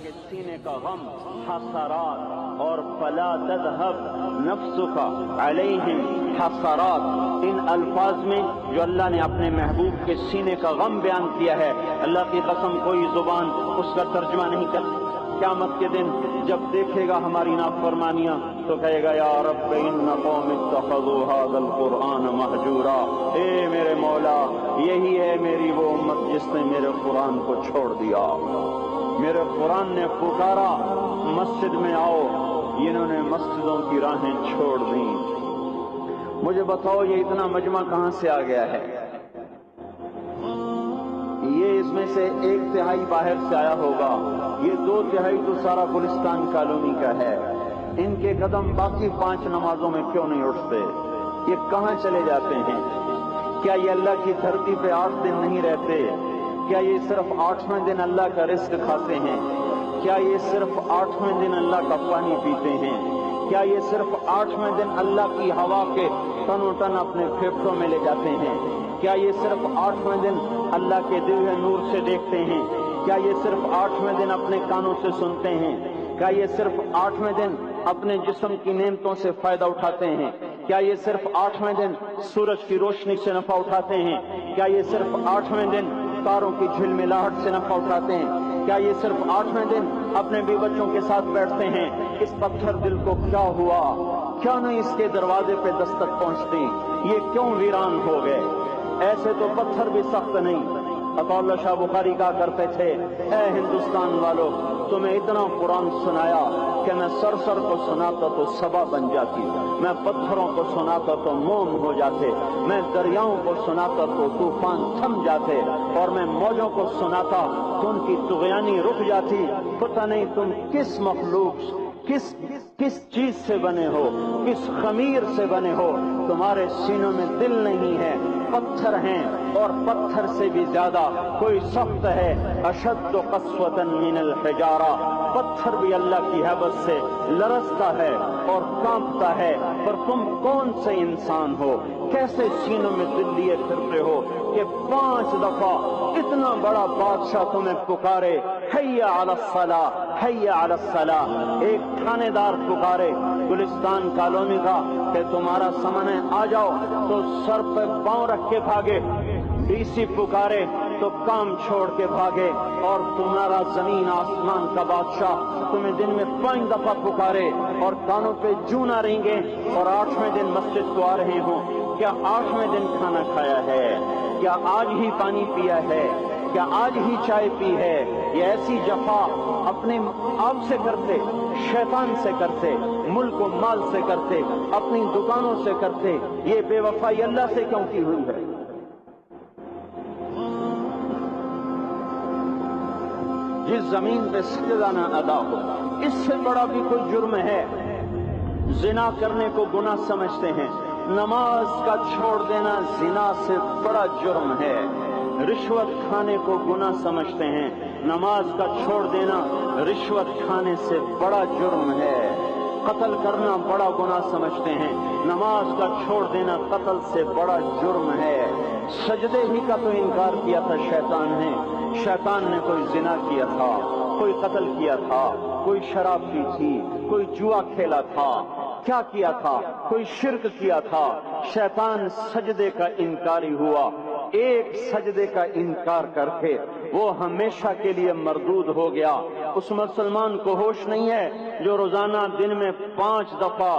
کے سینے کا غم حسرات، اور فلا تذهب نفسك علیہم حسرات، ان الفاظ میں جو اللہ نے اپنے محبوب کے سینے کا غم بیان کیا ہے، اللہ کی قسم کوئی زبان اس کا ترجمہ نہیں کرتی۔ قیامت کے دن جب دیکھے گا ہماری نافرمانیاں تو کہے گا یا رب ان قوم اتخذوا هذا القرآن مہجورا، اے میرے مولا یہی ہے میری وہ امت جس نے میرے قرآن کو چھوڑ دیا۔ میرے قرآن نے پکارا مسجد میں آؤ، انہوں نے مسجدوں کی راہیں چھوڑ دیں۔ مجھے بتاؤ یہ اتنا مجمع کہاں سے آ گیا ہے؟ یہ اس میں سے 1/3 باہر سے آیا ہوگا، یہ 2/3 تو سارا گلستان کالونی کا ہے۔ ان کے قدم باقی 5 نمازوں میں کیوں نہیں اٹھتے؟ یہ کہاں چلے جاتے ہیں؟ کیا یہ اللہ کی دھرتی پہ 8 دن نہیں رہتے؟ کیا یہ صرف 8ویں دن اللہ کا رزق کھاتے ہیں؟ کیا یہ صرف 8ویں دن اللہ کا پانی پیتے ہیں؟ کیا یہ صرف 8ویں دن اللہ کی ہوا کے تن و تن اپنے پھیپھڑوں میں لے جاتے ہیں؟ کیا یہ صرف 8ویں دن اللہ کے دیے ہوئے نور سے دیکھتے ہیں؟ کیا یہ صرف 8ویں دن اپنے کانوں سے سنتے ہیں؟ کیا یہ صرف 8ویں دن اپنے جسم کی نعمتوں سے فائدہ اٹھاتے ہیں؟ کیا یہ صرف 8ویں دن سورج کی روشنی سے نفع اٹھاتے ہیں؟ کیا یہ صرف 8ویں دن تاروں کی جھلملاہٹ سے نفع اٹھاتے ہیں؟ کیا یہ صرف 8ویں دن اپنے بیوی بچوں کے ساتھ بیٹھتے ہیں؟ اس پتھر دل کو کیا ہوا؟ کیا نہیں اس کے دروازے پہ دستک پہنچتی؟ یہ کیوں ویران ہو گئے؟ ایسے تو پتھر بھی سخت نہیں۔ عطا اللہ شاہ بخاری کہا کرتے تھے اے ہندوستان والو، تمہیں اتنا قرآن سنایا کہ میں سرسر کو سناتا تو صبا بن جاتی، میں پتھروں کو سناتا تو موم ہو جاتے، میں دریاؤں کو سناتا تو طوفان تھم جاتے، اور میں موجوں کو سناتا تو ان کی طغیانی رک جاتی۔ پتہ نہیں تم کس مخلوق کس چیز سے بنے ہو، کس خمیر سے بنے ہو، تمہارے سینوں میں دل نہیں ہے، پتھر ہیں، اور پتھر سے بھی زیادہ کوئی سخت ہے۔ اشد قسوۃ من الحجارہ، پتھر بھی اللہ کی ہیبت سے لرزتا ہے اور کانپتا ہے، پر تم کون سے انسان ہو؟ کیسے سینوں میں دل لیے پھرتے ہو کہ 5 دفعہ اتنا بڑا بادشاہ تمہیں پکارے حی علی الصلاۃ حی علی الصلاۃ، ایک تھانے دار پکارے گلستان کالونی کا کہ تمہارا سامان ہے آ جاؤ تو سر پہ پاؤں رکھ کے بھاگے، ڈی سی پکارے تو کام چھوڑ کے بھاگے، اور تمہارا زمین آسمان کا بادشاہ تمہیں دن میں 5 دفعہ پکارے اور کانوں پہ جوں نہ رہیں، اور 8ویں دن مسجد کو آ رہے ہوں۔ کیا 8ویں دن کھانا کھایا ہے؟ کیا آج ہی پانی پیا ہے؟ کیا آج ہی چائے پی ہے؟ یہ ایسی جفا اپنے آپ سے کرتے، شیطان سے کرتے، ملک و مال سے کرتے، اپنی دکانوں سے کرتے، یہ بے وفائی اللہ سے کیوں کی ہوئی ہے؟ جس زمین پہ سجدہ نہ ادا ہو، اس سے بڑا بھی کوئی جرم ہے؟ زنا کرنے کو گناہ سمجھتے ہیں، نماز کا چھوڑ دینا زنا سے بڑا جرم ہے۔ رشوت کھانے کو گناہ سمجھتے ہیں، نماز کا چھوڑ دینا رشوت کھانے سے بڑا جرم ہے۔ قتل کرنا بڑا گناہ سمجھتے ہیں، نماز کا چھوڑ دینا قتل سے بڑا جرم ہے۔ سجدے ہی کا تو انکار کیا تھا شیطان نے، شیطان نے کوئی زنا کیا تھا، کوئی قتل کیا تھا، کوئی شراب پی تھی، کوئی جوا کھیلا تھا، کیا کیا تھا؟ کوئی شرک کیا تھا۔ شیطان سجدے کا انکاری ہوا، ایک سجدے کا انکار کر کے وہ ہمیشہ کے لیے مردود ہو گیا۔ اس مسلمان کو ہوش نہیں ہے جو روزانہ دن میں 5 دفعہ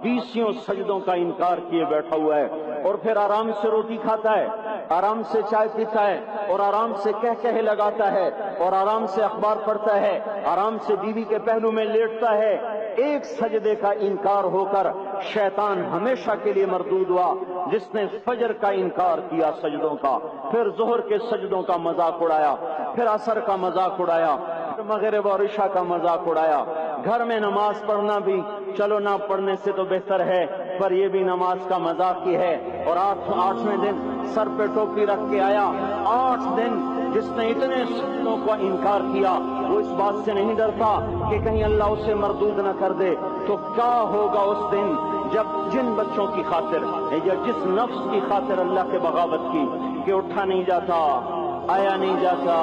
20 سجدوں کا انکار کیے بیٹھا ہوا ہے، اور پھر آرام سے روٹی کھاتا ہے، آرام سے چائے پیتا ہے، اور آرام سے کہکہے لگاتا ہے، اور آرام سے اخبار پڑھتا ہے، آرام سے بیوی کے پہلو میں لیٹتا ہے۔ ایک سجدے کا انکار ہو کر شیطان ہمیشہ کے لیے مردود ہوا۔ جس نے فجر کا انکار کیا سجدوں کا، پھر ظہر کے سجدوں کا مذاق اڑایا، پھر عصر کا مذاق اڑایا، پھر مغرب اور عشاء کا مذاق اڑایا۔ گھر میں نماز پڑھنا بھی چلو نہ پڑھنے سے تو بہتر ہے، پر یہ بھی نماز کا مذاق ہی ہے۔ اور 8ویں دن سر پہ ٹوپی رکھ کے آیا۔ 8 دن جس نے اتنے سجدوں کا انکار کیا، وہ اس بات سے نہیں ڈرتا کہ کہیں اللہ اسے مردود نہ کر دے۔ تو کیا ہوگا اس دن جب جن بچوں کی خاطر یا جس نفس کی خاطر اللہ کے بغاوت کی کہ اٹھا نہیں جاتا، آیا نہیں جاتا،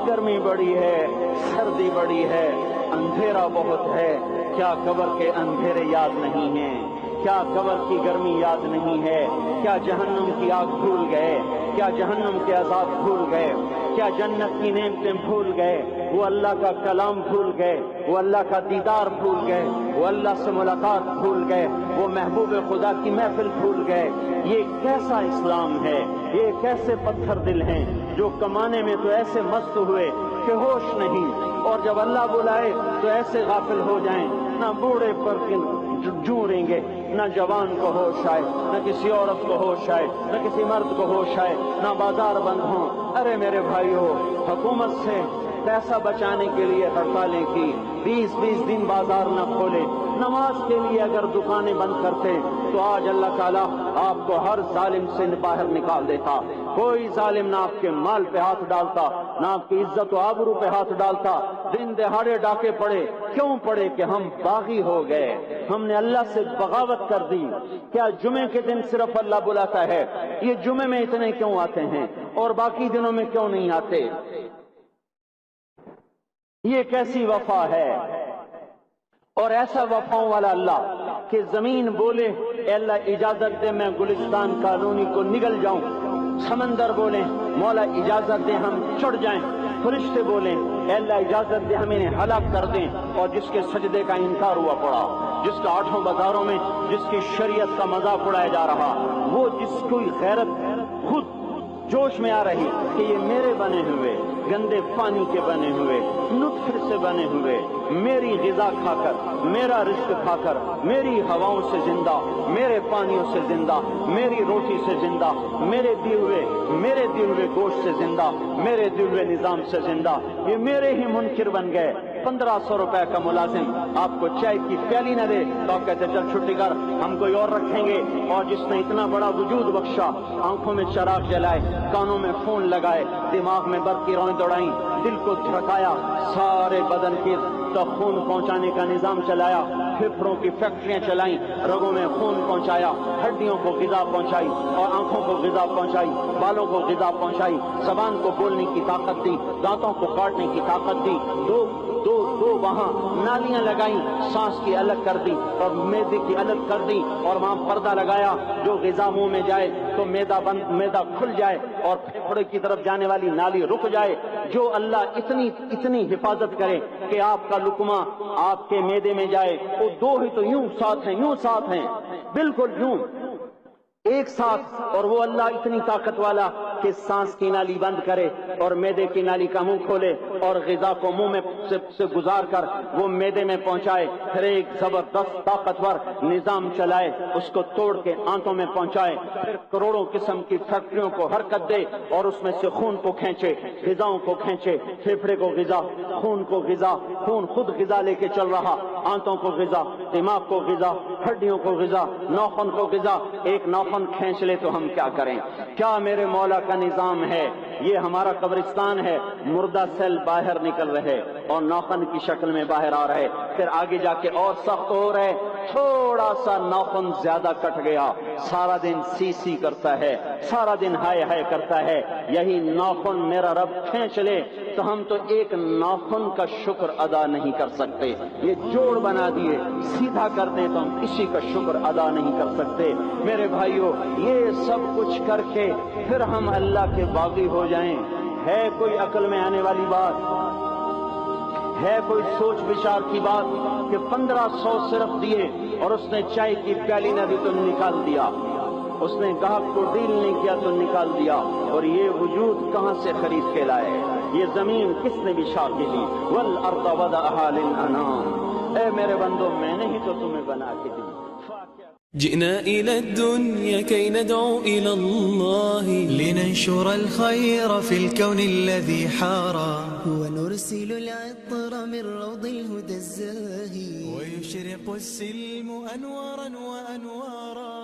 گرمی بڑی ہے، سردی بڑی ہے، اندھیرا بہت ہے، کیا قبر کے اندھیرے یاد نہیں ہیں؟ کیا قبر کی گرمی یاد نہیں ہے؟ کیا جہنم کی آگ بھول گئے؟ کیا جہنم کے عذاب بھول گئے؟ کیا جنت کی نعمتیں بھول گئے؟ وہ اللہ کا کلام بھول گئے؟ وہ اللہ کا دیدار بھول گئے؟ وہ اللہ سے ملاقات بھول گئے؟ وہ محبوب خدا کی محفل بھول گئے؟ یہ کیسا اسلام ہے؟ یہ کیسے پتھر دل ہیں جو کمانے میں تو ایسے مست ہوئے کہ ہوش نہیں، اور جب اللہ بلائے تو ایسے غافل ہو جائیں، نہ بوڑھے پر جوڑیں گے، نہ جوان کو ہوش آئے، نہ کسی عورت کو ہوش آئے، نہ کسی مرد کو ہوش آئے، نہ بازار بند ہوں۔ ارے میرے بھائیو، حکومت سے پیسہ بچانے کے لیے ہڑتالیں کی، 20 دن بازار نہ کھولے، نماز کے لیے اگر دکانیں بند کرتے تو آج اللہ تعالیٰ آپ کو ہر ظالم سے باہر نکال دیتا۔ کوئی ظالم نہ آپ کے مال پہ ہاتھ ڈالتا، نہ آپ کی عزت و آبرو پہ ہاتھ ڈالتا۔ دن دہاڑے ڈاکے پڑے، کیوں پڑے؟ کہ ہم باغی ہو گئے، ہم نے اللہ سے بغاوت کر دی۔ کیا جمعے کے دن صرف اللہ بلاتا ہے؟ یہ جمعے میں اتنے کیوں آتے ہیں اور باقی دنوں میں کیوں نہیں آتے؟ یہ کیسی وفا ہے؟ اور ایسا وفاؤں والا اللہ کہ زمین بولے اے اللہ اجازت دے میں گلستان کالونی کو نگل جاؤں، سمندر بولیں مولا اجازت دے ہم چڑھ جائیں، فرشتے بولیں اے اللہ اجازت دے ہم انہیں ہلاک کر دیں، اور جس کے سجدے کا انکار ہوا پڑا، جس کا 8 بازاروں میں جس کی شریعت کا مذاق اڑایا جا رہا، وہ جس کوئی غیرت خود جوش میں آ رہی کہ یہ میرے بنے ہوئے گندے پانی کے بنے ہوئے نطفے سے بنے ہوئے، میری غذا کھا کر، میرا رزق کھا کر، میری ہواؤں سے زندہ، میرے پانیوں سے زندہ، میری روٹی سے زندہ، میرے دیے ہوئے گوشت سے زندہ، میرے دیے ہوئے نظام سے زندہ، یہ میرے ہی منکر بن گئے۔ 1500 روپے کا ملازم آپ کو چائے کی پیالی نہ دے تو آپ کہتے چل چھٹی کر، ہم کوئی اور رکھیں گے۔ اور جس نے اتنا بڑا وجود بخشا، آنکھوں میں چراغ جلائے، کانوں میں فون لگائے، دماغ میں برقی روئیں دوڑائیں، دل کو دھڑکایا، سارے بدن کی تک خون پہنچانے کا نظام چلایا، پھیپھڑوں کی فیکٹریاں چلائیں، رگوں میں خون پہنچایا، ہڈیوں کو غذا پہنچائی اور آنکھوں کو غذا پہنچائی، بالوں کو غذا پہنچائی، زبان کو بولنے کی طاقت دی، دانتوں کو کاٹنے کی طاقت دی، دو وہاں نالیاں لگائیں، سانس کی الگ کر دی اور معدے کی الگ کر دی، اور وہاں پردہ لگایا، جو غذا منہ میں جائے تو معدہ کھل جائے اور پھیپھڑے کی طرف جانے والی نالی رک جائے۔ جو اللہ اتنی حفاظت کرے کہ آپ کا لقمہ آپ کے معدے میں جائے، وہ دو ہی تو یوں ساتھ ہیں بالکل یوں ایک ساتھ، اور وہ اللہ اتنی طاقت والا کہ سانس کی نالی بند کرے اور معدے کی نالی کا منہ کھولے اور غذا کو منہ میں سے گزار کر وہ معدے میں پہنچائے، پھر ایک زبردست طاقتور نظام چلائے، اس کو توڑ کے آنتوں میں پہنچائے، پھر کروڑوں قسم کی فیکٹریوں کو حرکت دے اور اس میں سے خون کو کھینچے، غذاؤں کو کھینچے، پھیپھڑے کو غذا، خون کو غذا، خون خود غذا لے کے چل رہا، آنتوں کو غذا، دماغ کو غذا، ہڈیوں کو غذا، ناخن کو غذا۔ ایک ناخن کھینچ لے تو ہم کیا کریں؟ کیا میرے مولا کا نظام ہے؟ یہ ہمارا قبرستان ہے، مردہ سیل باہر نکل رہے اور ناخن کی شکل میں باہر آ رہے، پھر آگے جا کے اور سخت ہو رہے، تھوڑا سا ناخن زیادہ کٹ گیا، سارا دن سی کرتا ہے، سارا دن ہائے کرتا ہے، یہی ناخن میرا رب کھینچ لے تو ہم تو ایک ناخن کا شکر ادا نہیں کر سکتے، یہ جوڑ بنا دیے، سیدھا کر دیں تو ہم کسی کا شکر ادا نہیں کر سکتے۔ میرے بھائیو، یہ سب کچھ کر کے پھر ہم اللہ کے باغی ہو جائیں، ہے کوئی عقل میں آنے والی بات؟ ہے کوئی سوچ بچار کی بات کہ 1500 صرف دیے اور اس نے چائے کی پیالی نہ دی تو نکال دیا، اس نے گاہک کو ڈیل نہیں کیا تو نکال دیا، اور یہ وجود کہاں سے خرید کے لائے؟ یہ زمین کس نے بچھا کے دی؟ والارض وضعها للانام، اے میرے بندو میں نے ہی تو تمہیں بنا کے دی۔ جئنا إلى الدنيا كي ندعو إلى الله، لننشر الخير في الكون الذي حارى، ونرسل العطر من روض الهدى الزاهي، ويشرق السلم أنوارا وأنوارا،